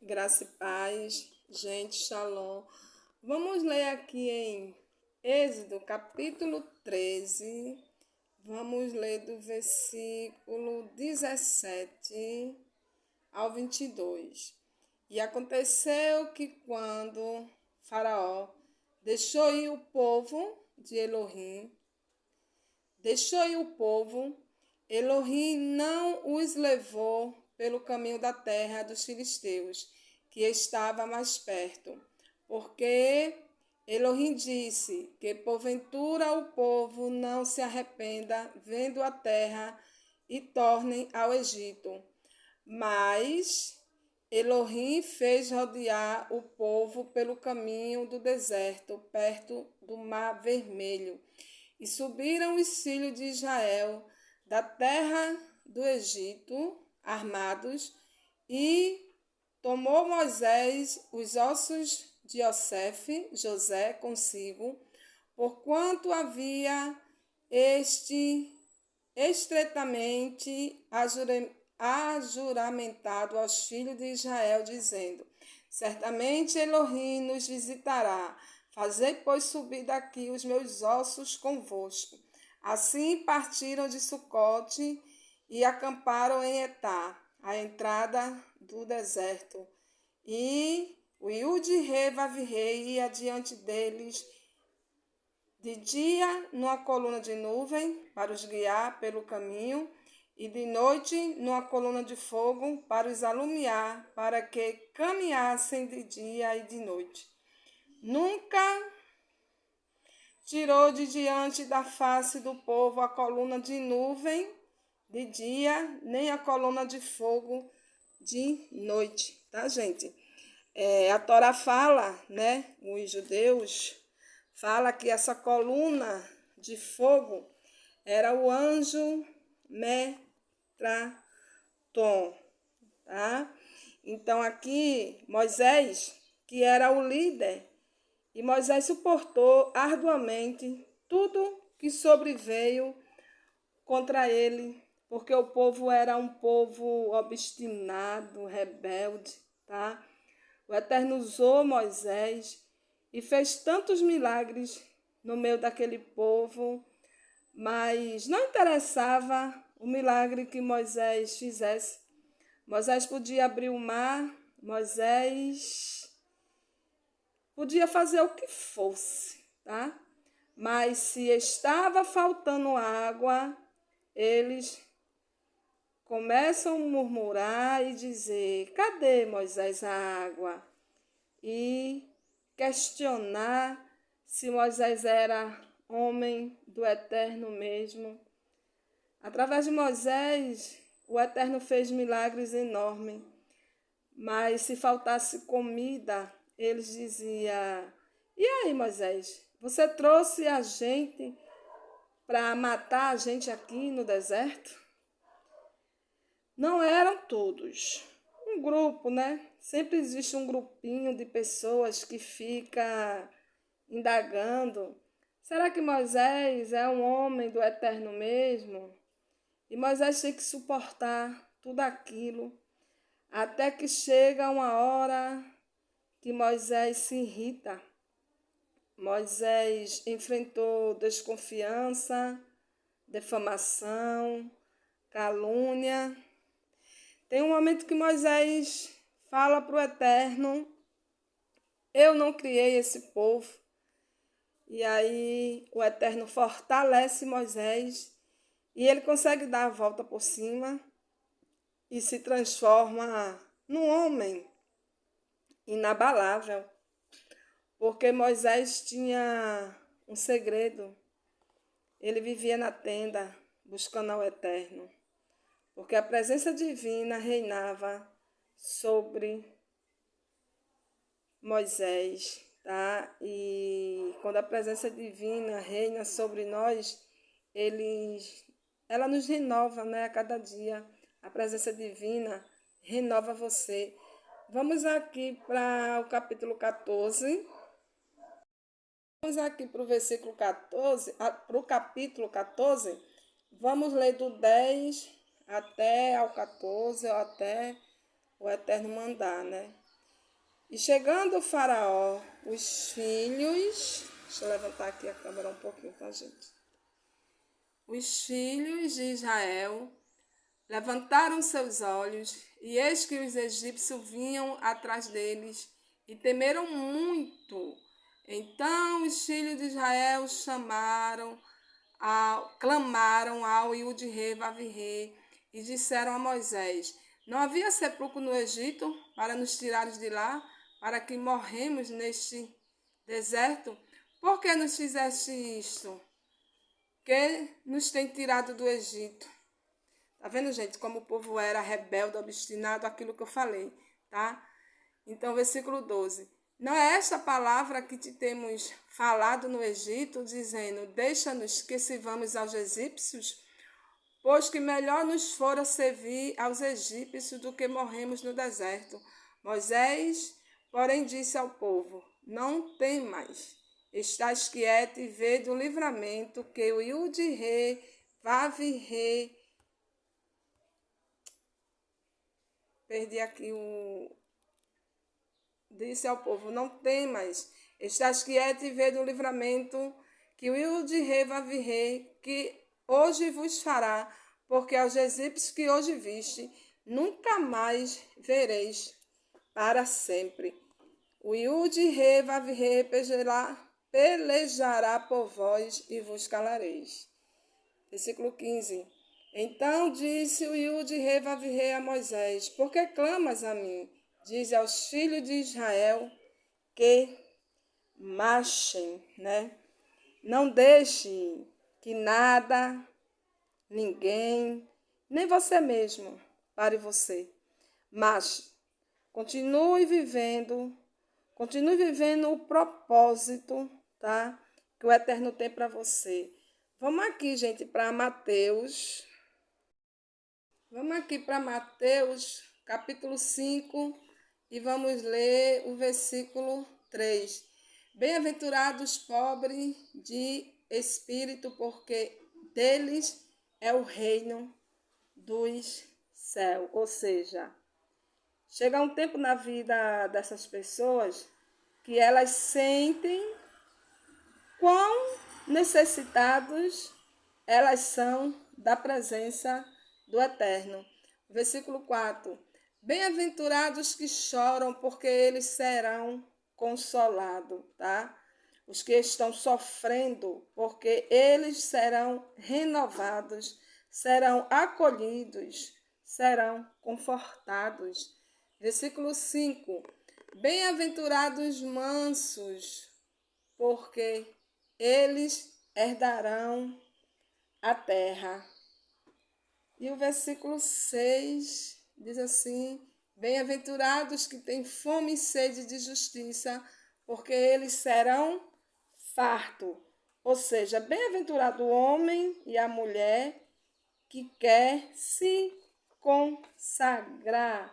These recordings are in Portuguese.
Graça e paz, gente, shalom. Vamos ler aqui em Êxodo, capítulo 13. Vamos ler do versículo 17 ao 22. E aconteceu que quando Faraó deixou ir o povo de Elohim, Elohim não os levou pelo caminho da terra dos filisteus, que estava mais perto, porque Elohim disse que porventura o povo não se arrependa vendo a terra e tornem ao Egito. Mas Elohim fez rodear o povo pelo caminho do deserto, perto do Mar Vermelho. E subiram os filhos de Israel da terra do Egito, armados, e tomou Moisés os ossos de José consigo, porquanto havia este estreitamente ajuramentado aos filhos de Israel, dizendo: certamente Elohim nos visitará. Fazei, pois, subir daqui os meus ossos convosco. Assim partiram de Sucote e acamparam em Etá, à entrada do deserto. E o Iude-rei Vavi-rei ia diante deles de dia numa coluna de nuvem para os guiar pelo caminho, e de noite numa coluna de fogo para os alumiar, para que caminhassem de dia e de noite. Nunca tirou de diante da face do povo a coluna de nuvem de dia, nem a coluna de fogo de noite, tá, gente? A Torá fala, né, os judeus fala que essa coluna de fogo era o anjo Metraton, tá? Então aqui Moisés, que era o líder, e Moisés suportou arduamente tudo que sobreveio contra ele, porque o povo era um povo obstinado, rebelde, tá? O Eterno usou Moisés e fez tantos milagres no meio daquele povo, mas não interessava o milagre que Moisés fizesse. Moisés podia abrir o mar, Moisés podia fazer o que fosse, tá? Mas se estava faltando água, eles começam a murmurar e dizer: cadê, Moisés, a água? E questionar se Moisés era homem do Eterno mesmo. Através de Moisés, o Eterno fez milagres enormes, mas se faltasse comida, eles diziam: e aí, Moisés, você trouxe a gente para matar a gente aqui no deserto? Não eram todos. Um grupo, né? Sempre existe um grupinho de pessoas que fica indagando: será que Moisés é um homem do Eterno mesmo? E Moisés tem que suportar tudo aquilo, até que chega uma hora que Moisés se irrita. Moisés enfrentou desconfiança, defamação, calúnia. Tem um momento que Moisés fala para o Eterno: eu não criei esse povo. E aí o Eterno fortalece Moisés e ele consegue dar a volta por cima e se transforma num homem inabalável. Porque Moisés tinha um segredo. Ele vivia na tenda buscando ao Eterno. Porque a presença divina reinava sobre Moisés, tá? E quando a presença divina reina sobre nós, ela nos renova, né, a cada dia. A presença divina renova você. Vamos aqui para o capítulo 14. Vamos aqui para o versículo 14, para o capítulo 14. Vamos ler do 10 até ao 14, ou até o Eterno mandar, né? E chegando o Faraó, os filhos... Deixa eu levantar aqui a câmera um pouquinho, tá, gente? Os filhos de Israel levantaram seus olhos, e eis que os egípcios vinham atrás deles, e temeram muito. Então os filhos de Israel clamaram ao Iude-Rei, Vavi-Rei, e disseram a Moisés: não havia sepulcro no Egito para nos tirares de lá, para que morremos neste deserto? Por que nos fizeste isto? Que nos tem tirado do Egito? Tá vendo, gente, como o povo era rebelde, obstinado, aquilo que eu falei, tá? Então, versículo 12. Não é esta palavra que te temos falado no Egito, dizendo: deixa-nos que sirvamos aos egípcios? Pois que melhor nos fora servir aos egípcios do que morremos no deserto. Moisés, porém, disse ao povo: não temais, estais quieto e vede o livramento que o Iude-Rei, Vavi-Rei, perdi aqui disse ao povo: não temais, estás quieto e vede o livramento que o Iude-Rei, Vavi-Rei, que hoje vos fará, porque aos egípcios que hoje viste, nunca mais vereis para sempre. O Iude-Rei, Vavi-Rei, pelejará por vós e vos calareis. Versículo 15. Então disse o Iude-Rei, Vavi-Rei a Moisés: por que clamas a mim? Diz aos filhos de Israel que marchem, né? Não deixe que nada, ninguém, nem você mesmo, pare você. Mas continue vivendo o propósito, tá? Que o Eterno tem para você. Vamos aqui, gente, para Mateus. Vamos aqui para Mateus, capítulo 5, e vamos ler o versículo 3. Bem-aventurados pobres de espírito, porque deles é o reino dos céus. Ou seja, chega um tempo na vida dessas pessoas que elas sentem quão necessitados elas são da presença do Eterno. Versículo 4. Bem-aventurados que choram, porque eles serão consolados, tá? Os que estão sofrendo, porque eles serão renovados, serão acolhidos, serão confortados. Versículo 5. Bem-aventurados mansos, porque eles herdarão a terra. E o versículo 6 diz assim: bem-aventurados que têm fome e sede de justiça, porque eles serão fartos. Ou seja, bem-aventurado o homem e a mulher que quer se consagrar,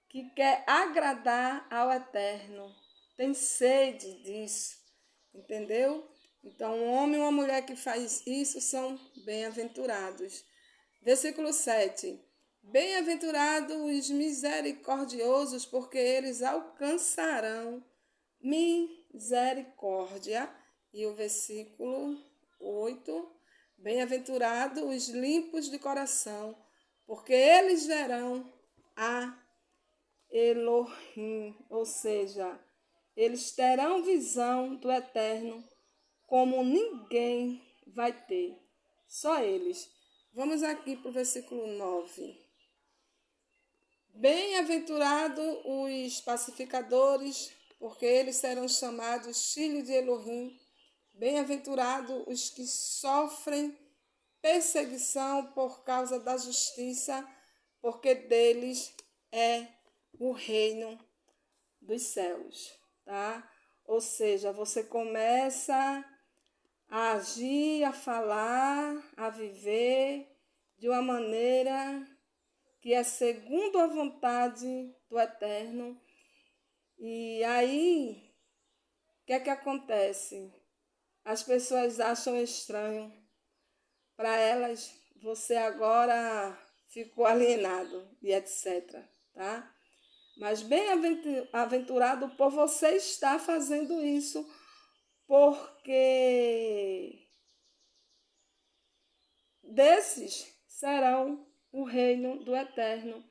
que quer agradar ao Eterno. Tem sede disso, entendeu? Então, um homem e uma mulher que faz isso são bem-aventurados. Versículo 7. Bem-aventurados os misericordiosos, porque eles alcançarão misericórdia. E o versículo 8. Bem-aventurados os limpos de coração, porque eles verão a Elohim. Ou seja, eles terão visão do Eterno como ninguém vai ter. Só eles. Vamos aqui para o versículo 9. Bem-aventurados os pacificadores, porque eles serão chamados filhos de Elohim. Bem-aventurados os que sofrem perseguição por causa da justiça, porque deles é o reino dos céus, tá? Ou seja, você começa a agir, a falar, a viver de uma maneira que é segundo a vontade do Eterno. E aí, o que é que acontece? As pessoas acham estranho. Para elas, você agora ficou alienado e etc. Tá? Mas bem-aventurado por você estar fazendo isso, porque desses serão o reino do Eterno.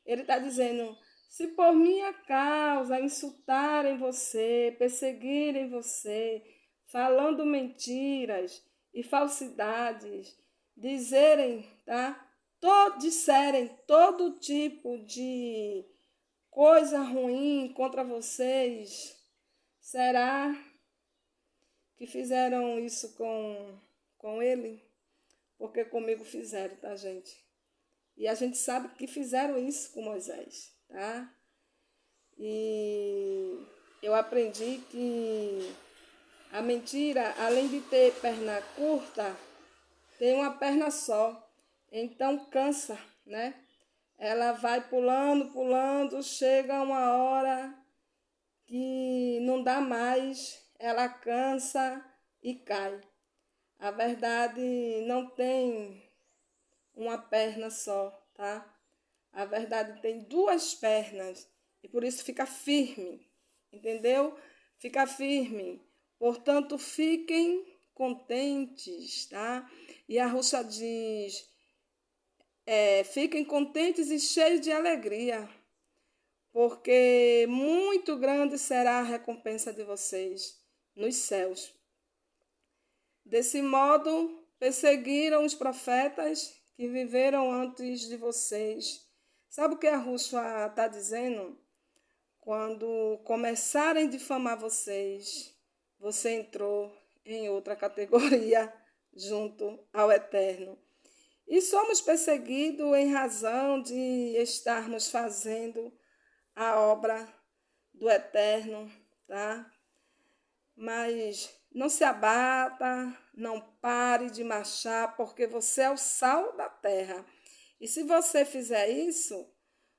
Ele está dizendo, se por minha causa insultarem você, perseguirem você, falando mentiras e falsidades, disserem todo tipo de coisa ruim contra vocês, será que fizeram isso com ele? Porque comigo fizeram, tá, gente? E a gente sabe que fizeram isso com Moisés, tá? E eu aprendi que a mentira, além de ter perna curta, tem uma perna só. Então cansa, né? Ela vai pulando, chega uma hora que não dá mais, ela cansa e cai. A verdade não tem uma perna só, tá? A verdade tem duas pernas e por isso fica firme, entendeu? Fica firme. Portanto, fiquem contentes, tá? E a Ruxa diz, fiquem contentes e cheios de alegria, porque muito grande será a recompensa de vocês nos céus. Desse modo, perseguiram os profetas que viveram antes de vocês. Sabe o que a Ruxa está dizendo? Quando começarem a difamar vocês, você entrou em outra categoria junto ao Eterno. E somos perseguidos em razão de estarmos fazendo a obra do Eterno, tá? Mas não se abata, não pare de marchar, porque você é o sal da terra. E se você fizer isso,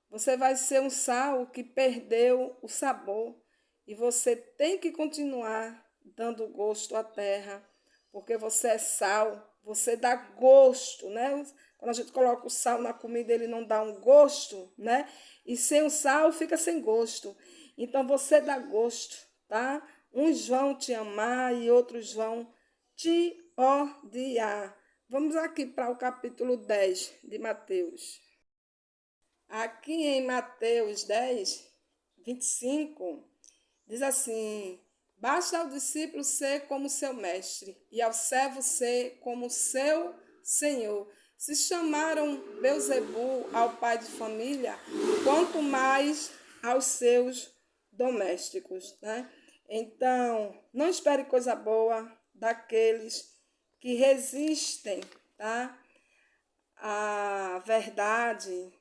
você vai ser um sal que perdeu o sabor. E você tem que continuar dando gosto à terra, porque você é sal, você dá gosto, né? Quando a gente coloca o sal na comida, ele não dá um gosto, né? E sem o sal fica sem gosto. Então você dá gosto, tá? Uns vão te amar e outros vão te odiar. Vamos aqui para o capítulo 10 de Mateus. Aqui em Mateus 10, 25, diz assim, basta ao discípulo ser como seu mestre e ao servo ser como seu senhor. Se chamaram Beelzebu ao pai de família, quanto mais aos seus domésticos, né? Então, não espere coisa boa daqueles que resistem, tá? À verdade.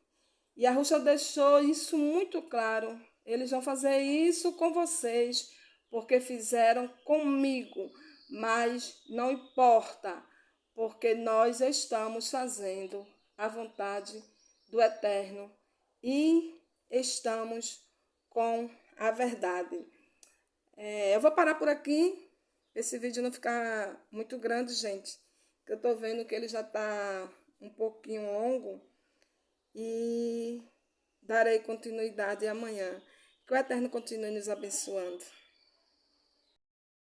E a Ruxa deixou isso muito claro. Eles vão fazer isso com vocês, porque fizeram comigo. Mas não importa, porque nós estamos fazendo a vontade do Eterno e estamos com a verdade. Eu vou parar por aqui, esse vídeo não ficar muito grande, gente, que eu tô vendo que ele já tá um pouquinho longo e darei continuidade amanhã. Que o Eterno continue nos abençoando.